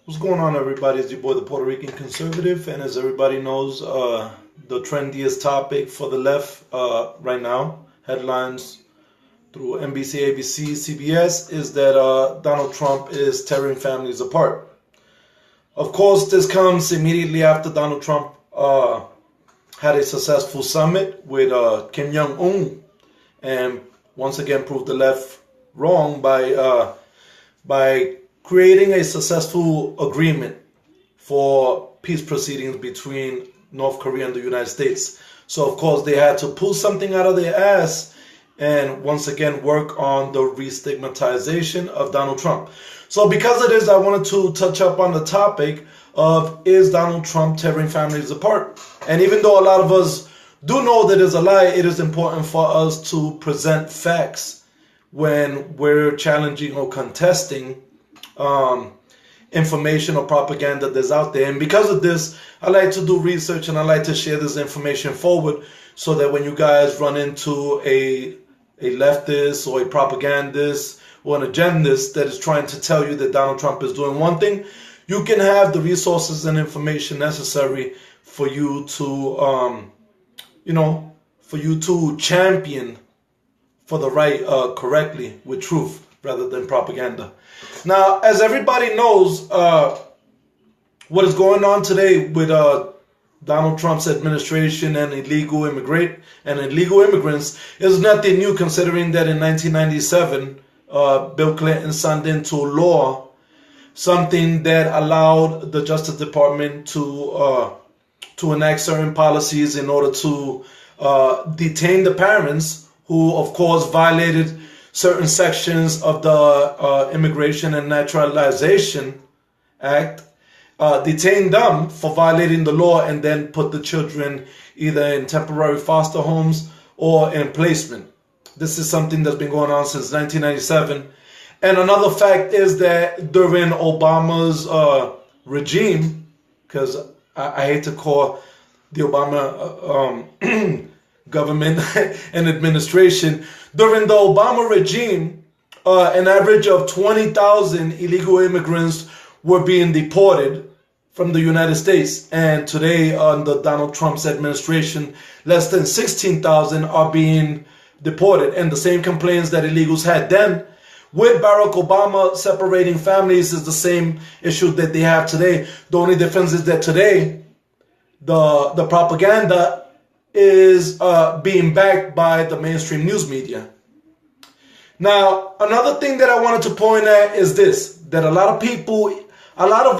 What's going on, everybody? It's your boy, the Puerto Rican conservative, and as everybody knows, the trendiest topic for the left right now, headlines through NBC, ABC, CBS, is that Donald Trump is tearing families apart. Of course, this comes immediately after Donald Trump had a successful summit with Kim Jong-un, and once again proved the left wrong by creating a successful agreement for peace proceedings between North Korea and the United States. So, of course, they had to pull something out of their ass and once again work on the re-stigmatization of Donald Trump. So because of this, I wanted to touch up on the topic of, is Donald Trump tearing families apart? And even though a lot of us do know that it's a lie, it is important for us to present facts when we're challenging or contesting information or propaganda that's out there. And because of this, I like to do research and I like to share this information forward so that when you guys run into a leftist or a propagandist or an agendist that is trying to tell you that Donald Trump is doing one thing, you can have the resources and information necessary for you to champion for the right correctly with truth rather than propaganda. Now, as everybody knows, what is going on today with Donald Trump's administration and illegal immigrants is nothing new, considering that in 1997, Bill Clinton signed into law something that allowed the Justice Department to enact certain policies in order to detain the parents who, of course, violated certain sections of the Immigration and Naturalization Act, detain them for violating the law and then put the children either in temporary foster homes or in placement. This is something that's been going on since 1997. And another fact is that during Obama's regime, because I hate to call the Obama government and administration, during the Obama regime, an average of 20,000 illegal immigrants were being deported from the United States. And today, under Donald Trump's administration, less than 16,000 are being deported. And the same complaints that illegals had then with Barack Obama separating families is the same issue that they have today. The only difference is that today, the propaganda is being backed by the mainstream news media. Now, another thing that I wanted to point at is this, that a lot of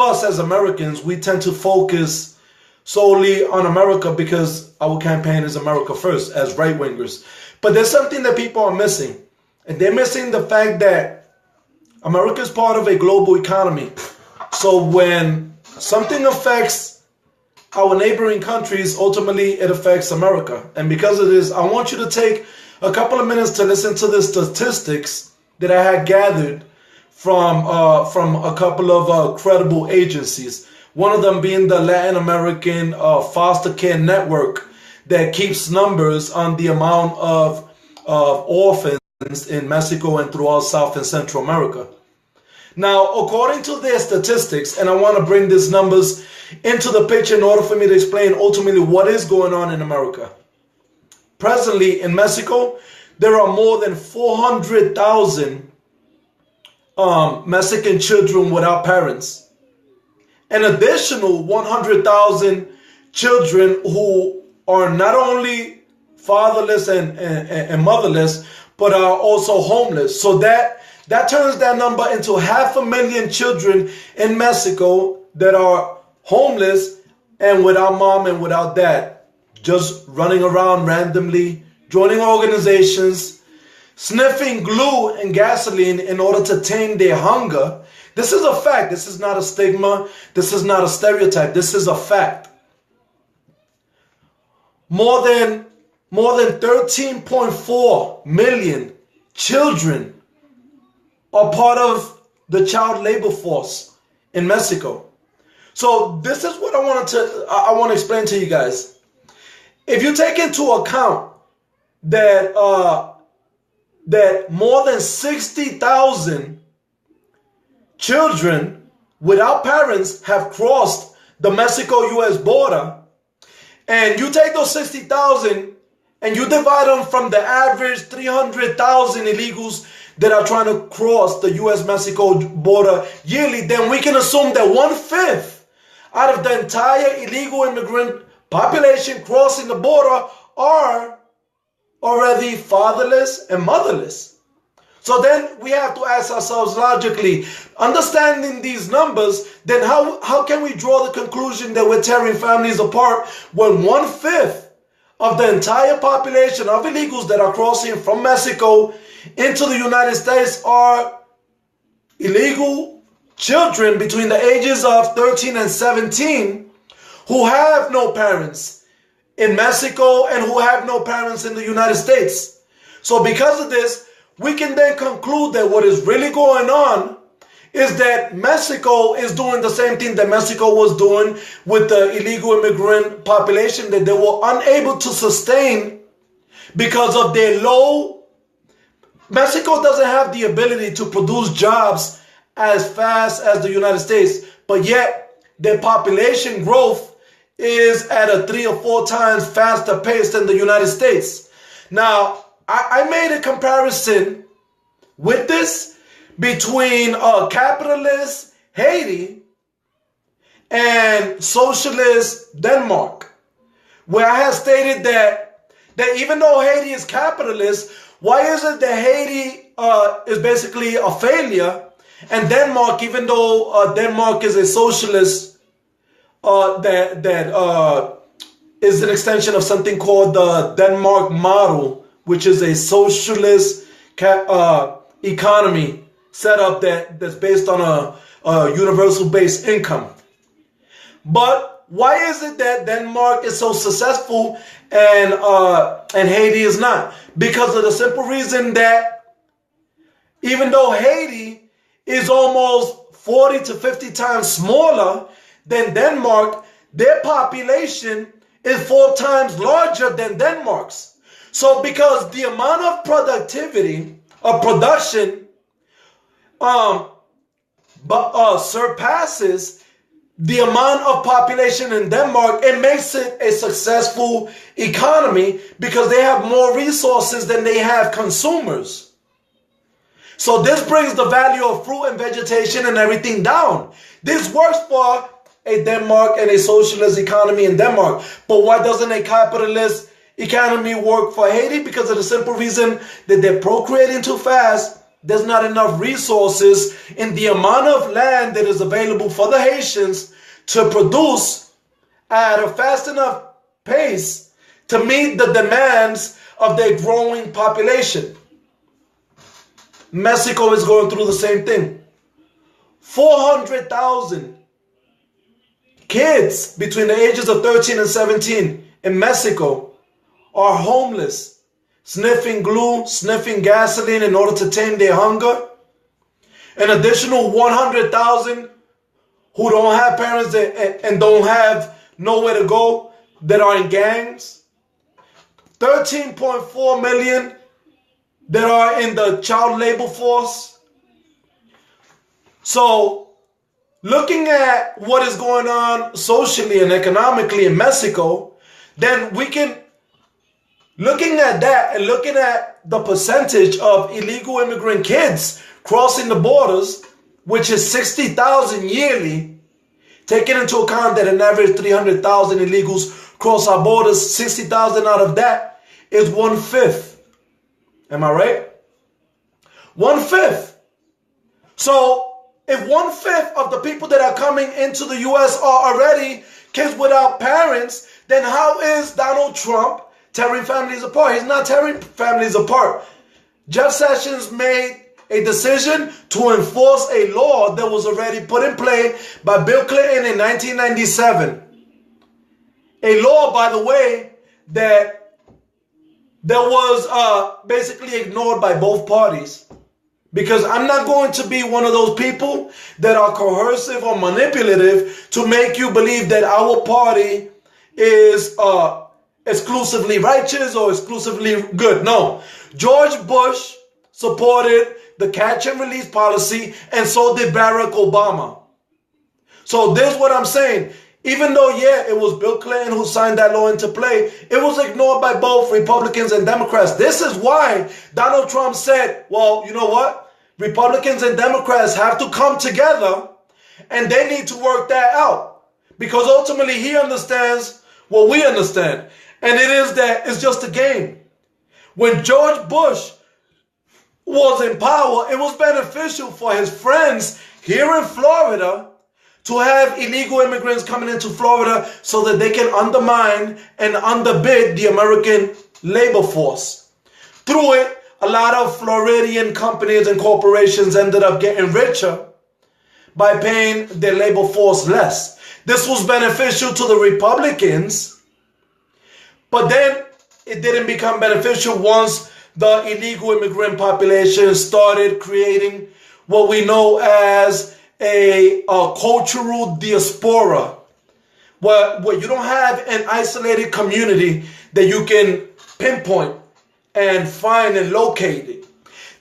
us as Americans, we tend to focus solely on America because our campaign is America first as right-wingers. But there's something that people are missing, and they're missing the fact that America is part of a global economy. So when something affects our neighboring countries, ultimately it affects America. And because of this, I want you to take a couple of minutes to listen to the statistics that I had gathered from a couple of credible agencies. One of them being the Latin American Foster Care Network that keeps numbers on the amount of orphans in Mexico and throughout South and Central America. Now, according to their statistics, and I want to bring these numbers into the picture in order for me to explain ultimately what is going on in America. Presently, in Mexico, there are more than 400,000 Mexican children without parents. An additional 100,000 children who are not only fatherless and motherless, but are also homeless. So that turns that number into 500,000 children in Mexico that are homeless and without mom and without dad, just running around randomly, joining organizations, sniffing glue and gasoline in order to tame their hunger. This is a fact. This is not a stigma. This is not a stereotype. This is a fact. More than 13.4 million children are part of the child labor force in Mexico. So this is what I want to explain to you guys. If you take into account that more than 60,000 children without parents have crossed the Mexico-U.S. border, and you take those 60,000 and you divide them from the average 300,000 illegals that are trying to cross the U.S.-Mexico border yearly, then we can assume that 1/5 out of the entire illegal immigrant population crossing the border are already fatherless and motherless. So then we have to ask ourselves logically, understanding these numbers, then how can we draw the conclusion that we're tearing families apart when 1/5 of the entire population of illegals that are crossing from Mexico into the United States are illegal children between the ages of 13 and 17 who have no parents in Mexico and who have no parents in the United States. So because of this, we can then conclude that what is really going on is that Mexico is doing the same thing that Mexico was doing with the illegal immigrant population that they were unable to sustain because of their low. Mexico doesn't have the ability to produce jobs as fast as the United States, but yet their population growth is at a 3 or 4 times faster pace than the United States. Now, I made a comparison with this between capitalist Haiti and socialist Denmark, where I have stated that even though Haiti is capitalist, why is it that Haiti is basically a failure, and Denmark, even though Denmark is a socialist, that is an extension of something called the Denmark model, which is a socialist economy setup that's based on a universal base income. But why is it that Denmark is so successful and Haiti is not? Because of the simple reason that even though Haiti is almost 40 to 50 times smaller than Denmark, their population is 4 times larger than Denmark's. So because the amount of productivity of production surpasses the amount of population in Denmark, it makes it a successful economy because they have more resources than they have consumers. So this brings the value of fruit and vegetation and everything down. This works for a Denmark and a socialist economy in Denmark. But why doesn't a capitalist economy work for Haiti? Because of the simple reason that they're procreating too fast. There's not enough resources in the amount of land that is available for the Haitians to produce at a fast enough pace to meet the demands of their growing population. Mexico is going through the same thing. 400,000 kids between the ages of 13 and 17 in Mexico are homeless, sniffing glue, sniffing gasoline in order to tame their hunger. An additional 100,000 who don't have parents and don't have nowhere to go that are in gangs. 13.4 million that are in the child labor force. So, looking at what is going on socially and economically in Mexico, then we can, looking at that and looking at the percentage of illegal immigrant kids crossing the borders, which is 60,000 yearly, taking into account that an average 300,000 illegals cross our borders, 60,000 out of that is 1/5. Am I right? 1/5. So if 1/5 of the people that are coming into the U.S. are already kids without parents, then how is Donald Trump tearing families apart? He's not tearing families apart. Jeff Sessions made a decision to enforce a law that was already put in play by Bill Clinton in 1997. A law, by the way, that was basically ignored by both parties. Because I'm not going to be one of those people that are coercive or manipulative to make you believe that our party is exclusively righteous or exclusively good. No. George Bush supported the catch and release policy, and so did Barack Obama. So this is what I'm saying. Even though, yeah, it was Bill Clinton who signed that law into play, it was ignored by both Republicans and Democrats. This is why Donald Trump said, well, you know what? Republicans and Democrats have to come together and they need to work that out. Because ultimately he understands what we understand. And it is that it's just a game. When George Bush was in power, it was beneficial for his friends here in Florida to have illegal immigrants coming into Florida so that they can undermine and underbid the American labor force. Through it, a lot of Floridian companies and corporations ended up getting richer by paying their labor force less. This was beneficial to the Republicans, but then it didn't become beneficial once the illegal immigrant population started creating what we know as a cultural diaspora, where you don't have an isolated community that you can pinpoint and find and locate it.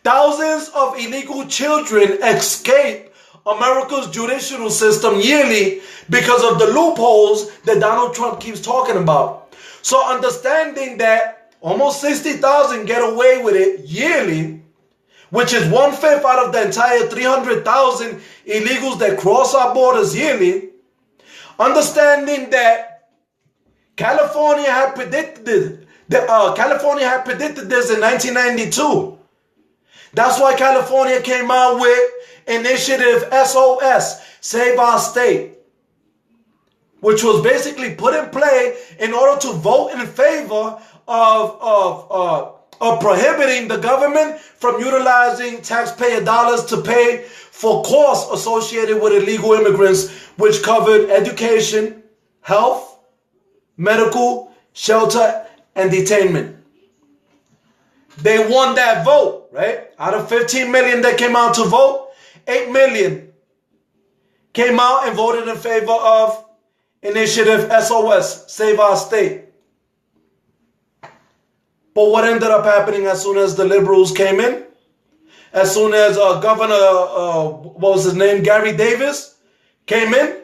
Thousands of illegal children escape America's judicial system yearly because of the loopholes that Donald Trump keeps talking about. So understanding that almost 60,000 get away with it yearly, which is 1/5 out of the entire 300,000 illegals that cross our borders yearly, understanding that California had predicted this in 1992. That's why California came out with Initiative SOS, Save Our State, which was basically put in play in order to vote in favor of prohibiting the government from utilizing taxpayer dollars to pay for costs associated with illegal immigrants, which covered education, health, medical, shelter, and detainment. They won that vote, right? Out of 15 million that came out to vote, 8 million came out and voted in favor of Initiative SOS, Save Our State. But what ended up happening as soon as the liberals came in, as soon as Governor, what was his name, Gary Davis came in,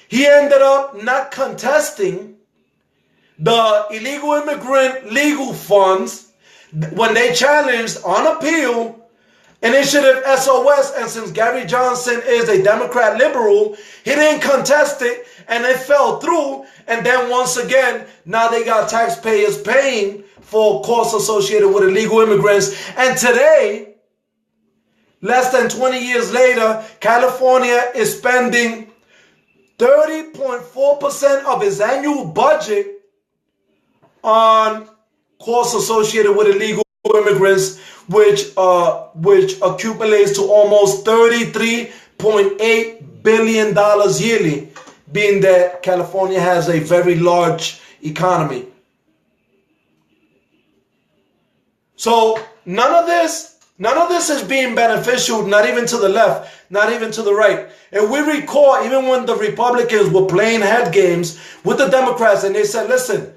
he ended up not contesting the illegal immigrant legal funds when they challenged on appeal Initiative SOS. And since Gary Johnson is a Democrat liberal, he didn't contest it and it fell through. And then once again, now they got taxpayers paying for costs associated with illegal immigrants. And today, less than 20 years later, California is spending 30.4% of its annual budget on costs associated with illegal immigrants, which accumulates to almost $33.8 billion yearly, being that California has a very large economy. So none of this is being beneficial, not even to the left, not even to the right. And we recall, even when the Republicans were playing head games with the Democrats, and they said, listen,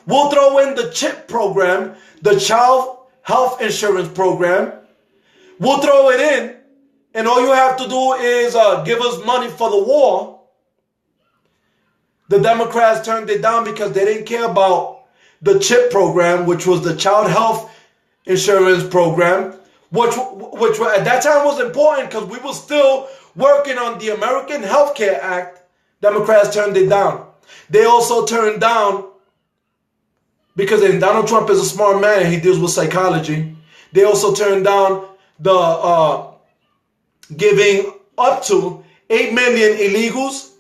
we'll throw in the CHIP program, the Child Health Insurance Program. We'll throw it in, and all you have to do is give us money for the war. The Democrats turned it down because they didn't care about the CHIP program, which was the Child Health Insurance Program, which at that time was important because we were still working on the American Health Care Act. Democrats turned it down. They also turned down, because Donald Trump is a smart man, he deals with psychology. They also turned down the giving up to 8 million illegals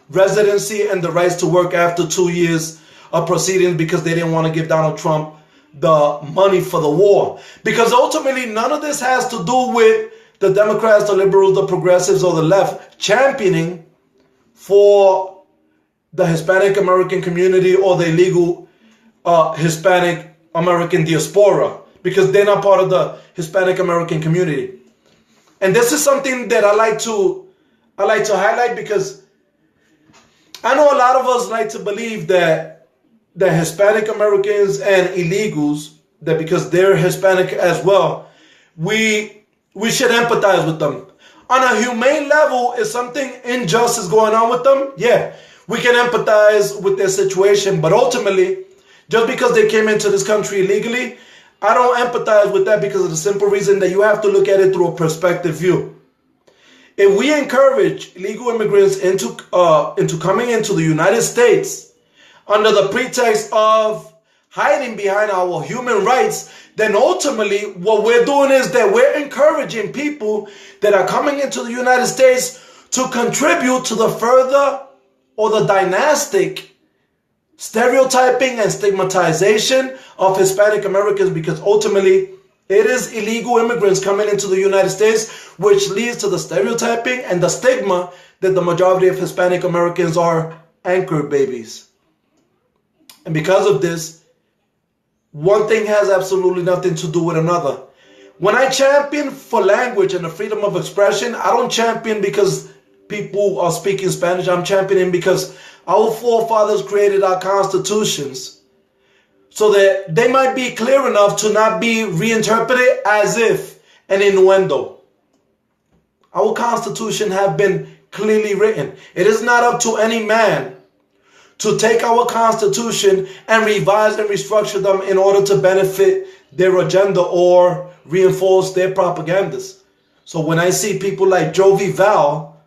residency and the rights to work after 2 years of proceedings, because they didn't want to give Donald Trump the money for the war. Because ultimately, none of this has to do with the Democrats, the liberals, the progressives, or the left championing for the Hispanic American community or the illegal Hispanic American diaspora, because they're not part of the Hispanic American community. And this is something that I like to highlight, because I know a lot of us like to believe that the Hispanic Americans and illegals, that because they're Hispanic as well, we should empathize with them. On a humane level, if something unjust is going on with them, yeah, we can empathize with their situation. But ultimately, just because they came into this country illegally, I don't empathize with that because of the simple reason that you have to look at it through a perspective view. If we encourage illegal immigrants into coming into the United States under the pretext of hiding behind our human rights, then ultimately what we're doing is that we're encouraging people that are coming into the United States to contribute to the further or the dynastic stereotyping and stigmatization of Hispanic Americans, because ultimately it is illegal immigrants coming into the United States which leads to the stereotyping and the stigma that the majority of Hispanic Americans are anchor babies. And because of this, one thing has absolutely nothing to do with another. When I champion for language and the freedom of expression, I don't champion because people are speaking Spanish. I'm championing because our forefathers created our constitutions so that they might be clear enough to not be reinterpreted as if an innuendo. Our constitution have been clearly written. It is not up to any man to take our constitution and revise and restructure them in order to benefit their agenda or reinforce their propagandas. So when I see people like Jovi Val,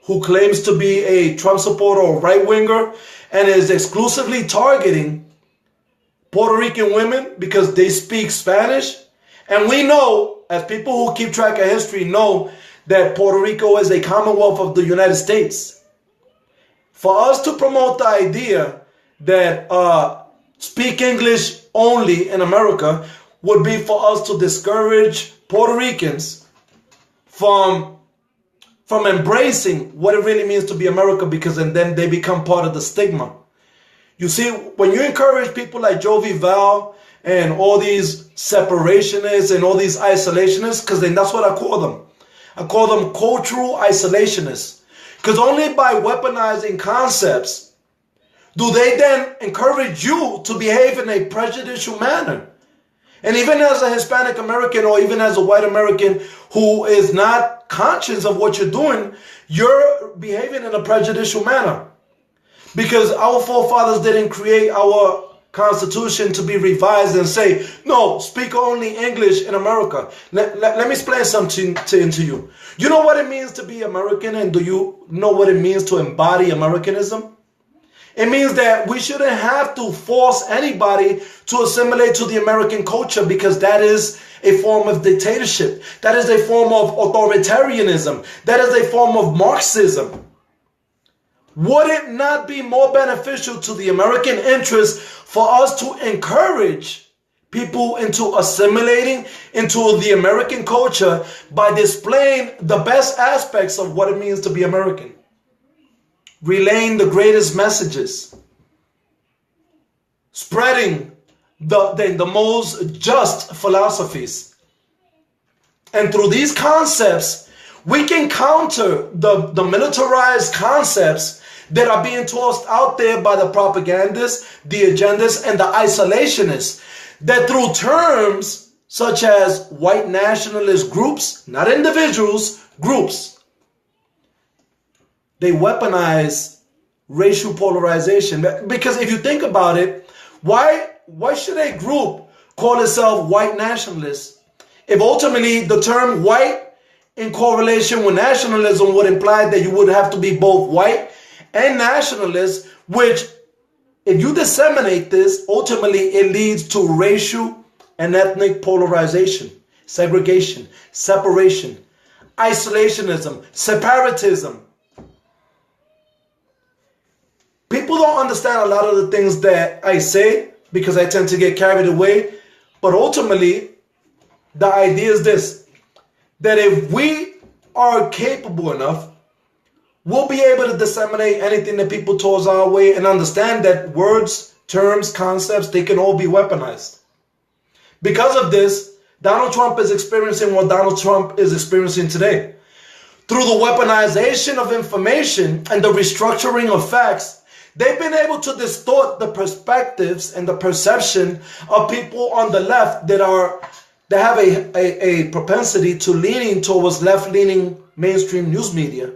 who claims to be a Trump supporter or right-winger and is exclusively targeting Puerto Rican women because they speak Spanish, and we know, as people who keep track of history know, that Puerto Rico is a commonwealth of the United States. For us to promote the idea that speak English only in America would be for us to discourage Puerto Ricans from embracing what it really means to be America, because then they become part of the stigma. You see, when you encourage people like Jovi Val and all these separationists and all these isolationists, because then that's what I call them. I call them cultural isolationists. Because only by weaponizing concepts do they then encourage you to behave in a prejudicial manner. And even as a Hispanic American or even as a white American who is not conscious of what you're doing, you're behaving in a prejudicial manner. Because our forefathers didn't create our Constitution to be revised and say, no, speak only English in America. Let me explain something to you. You know what it means to be American, and do you know what it means to embody Americanism? It means that we shouldn't have to force anybody to assimilate to the American culture, because that is a form of dictatorship. That is a form of authoritarianism. That is a form of Marxism. Would it not be more beneficial to the American interest for us to encourage people into assimilating into the American culture by displaying the best aspects of what it means to be American? Relaying the greatest messages, spreading the most just philosophies. And through these concepts, we can counter the militarized concepts that are being tossed out there by the propagandists, the agendas, and the isolationists, that through terms such as white nationalist groups, not individuals, groups, they weaponize racial polarization. Because if you think about it, why should a group call itself white nationalists if ultimately the term white in correlation with nationalism would imply that you would have to be both white and nationalist, which, if you disseminate this, ultimately it leads to racial and ethnic polarization, segregation, separation, isolationism, separatism. People don't understand a lot of the things that I say because I tend to get carried away. But ultimately, the idea is this, that if we are capable enough, we'll be able to disseminate anything that people toss our way and understand that words, terms, concepts, they can all be weaponized. Because of this, Donald Trump is experiencing what Donald Trump is experiencing today. Through the weaponization of information and the restructuring of facts, they've been able to distort the perspectives and the perception of people on the left that have a propensity to leaning towards left-leaning mainstream news media.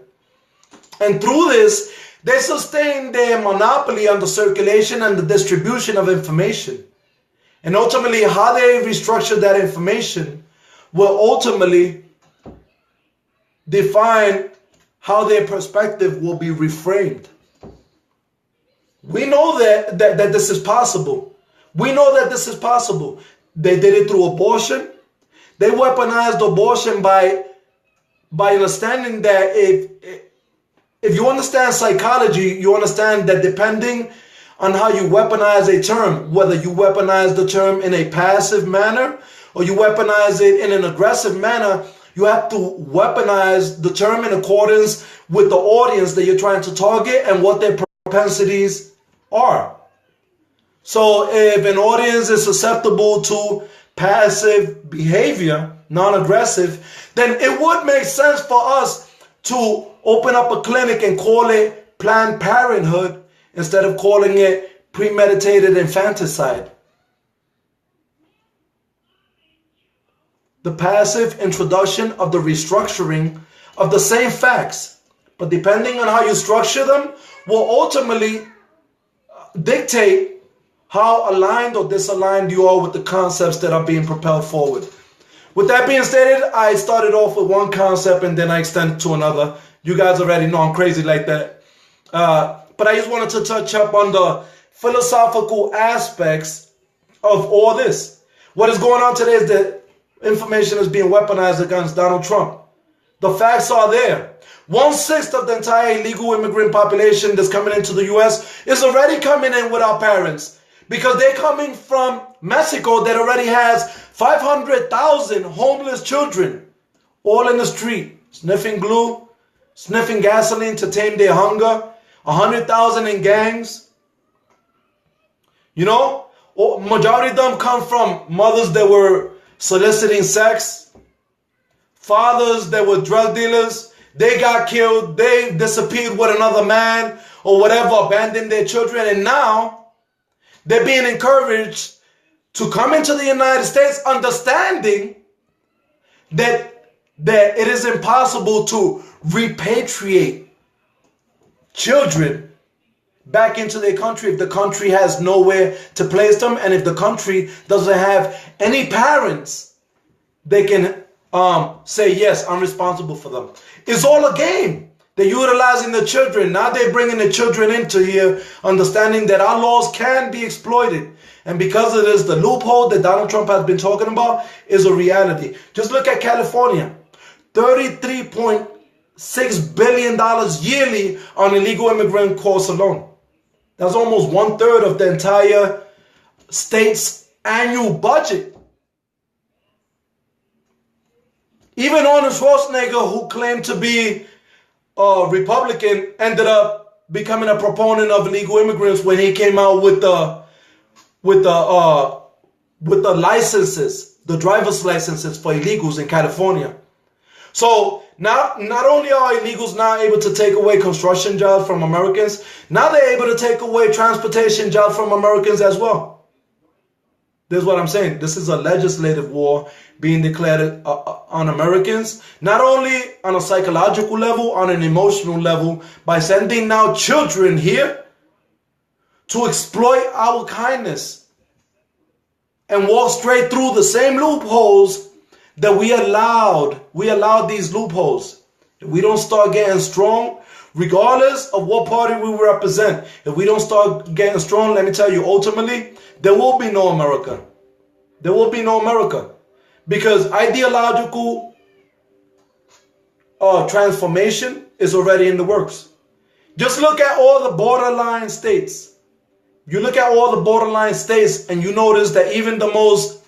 And through this, they sustain their monopoly on the circulation and the distribution of information. And ultimately, how they restructure that information will ultimately define how their perspective will be reframed. We know that this is possible. We know that this is possible. They did it through abortion. They weaponized abortion by understanding that if you understand psychology, you understand that depending on how you weaponize a term, whether you weaponize the term in a passive manner or you weaponize it in an aggressive manner, you have to weaponize the term in accordance with the audience that you're trying to target and what their propensities are. So if an audience is susceptible to passive behavior, non-aggressive, then it would make sense for us to open up a clinic and call it Planned Parenthood instead of calling it premeditated infanticide. The passive introduction of the restructuring of the same facts, but depending on how you structure them, will ultimately dictate how aligned or disaligned you are with the concepts that are being propelled forward. With that being stated, I started off with one concept and then I extended to another. You guys already know I'm crazy like that. But I just wanted to touch up on the philosophical aspects of all this. What is going on today is that information is being weaponized against Donald Trump. The facts are there. 1/6 of the entire illegal immigrant population that's coming into the U.S. is already coming in without parents because they're coming from Mexico that already has 500,000 homeless children all in the street, sniffing glue, sniffing gasoline to tame their hunger, 100,000 in gangs. You know, majority of them come from mothers that were soliciting sex, fathers that were drug dealers. They got killed, they disappeared with another man or whatever, abandoned their children, and now they're being encouraged to come into the United States understanding that it is impossible to repatriate children back into their country if the country has nowhere to place them and if the country doesn't have any parents they can say, yes, I'm responsible for them. It's all a game. They're utilizing the children. Now they're bringing the children into here, understanding that our laws can be exploited. And because of this, the loophole that Donald Trump has been talking about is a reality. Just look at California. $33.6 billion yearly on illegal immigrant costs alone. That's almost 1/3 of the entire state's annual budget. Even Arnold Schwarzenegger, who claimed to be a Republican, ended up becoming a proponent of illegal immigrants when he came out with the licenses, the driver's licenses for illegals in California. So not only are illegals now able to take away construction jobs from Americans, now they're able to take away transportation jobs from Americans as well. This is what I'm saying. This is a legislative war being declared on Americans, not only on a psychological level, on an emotional level, by sending now children here to exploit our kindness and walk straight through the same loopholes that we allowed these loopholes. If we don't start getting strong, regardless of what party we represent, if we don't start getting strong, let me tell you, ultimately, there will be no America. There will be no America. Because ideological transformation is already in the works. Just look at all the borderline states. You look at all the borderline states and you notice that even the most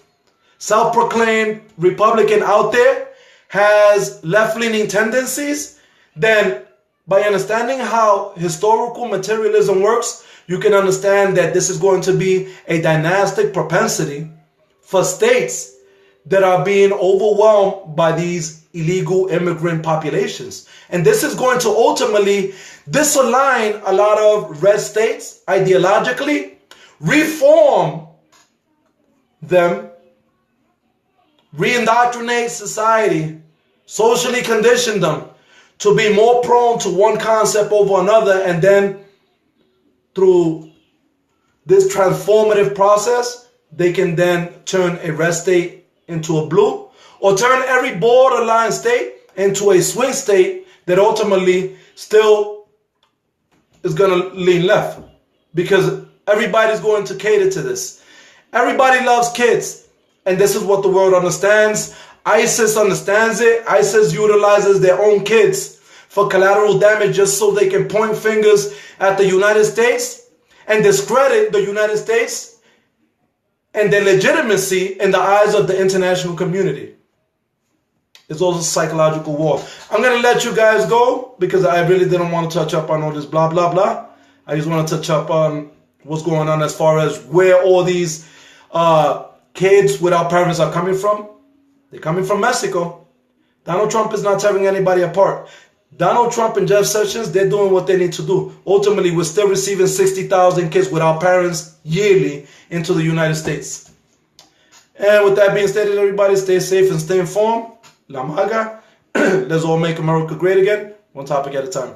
self-proclaimed Republican out there has left-leaning tendencies. Then by understanding how historical materialism works, you can understand that this is going to be a dynastic propensity for states that are being overwhelmed by these illegal immigrant populations. And this is going to ultimately disalign a lot of red states ideologically, reform them, re-indoctrinate society, socially condition them to be more prone to one concept over another, and then through this transformative process, they can then turn a red state into a blue, or turn every borderline state into a swing state that ultimately still is going to lean left, because everybody's going to cater to this. Everybody loves kids, and this is what the world understands. ISIS understands it. ISIS utilizes their own kids for collateral damage just so they can point fingers at the United States and discredit the United States and their legitimacy in the eyes of the international community. It's also psychological war. I'm going to let you guys go because I really didn't want to touch up on all this blah, blah, blah. I just want to touch up on what's going on as far as where all these kids without parents are coming from. They're coming from Mexico. Donald Trump is not tearing anybody apart. Donald Trump and Jeff Sessions, they're doing what they need to do. Ultimately, we're still receiving 60,000 kids without parents yearly into the United States. And with that being stated, everybody stay safe and stay informed. La Maga. Let's all make America great again, one topic at a time.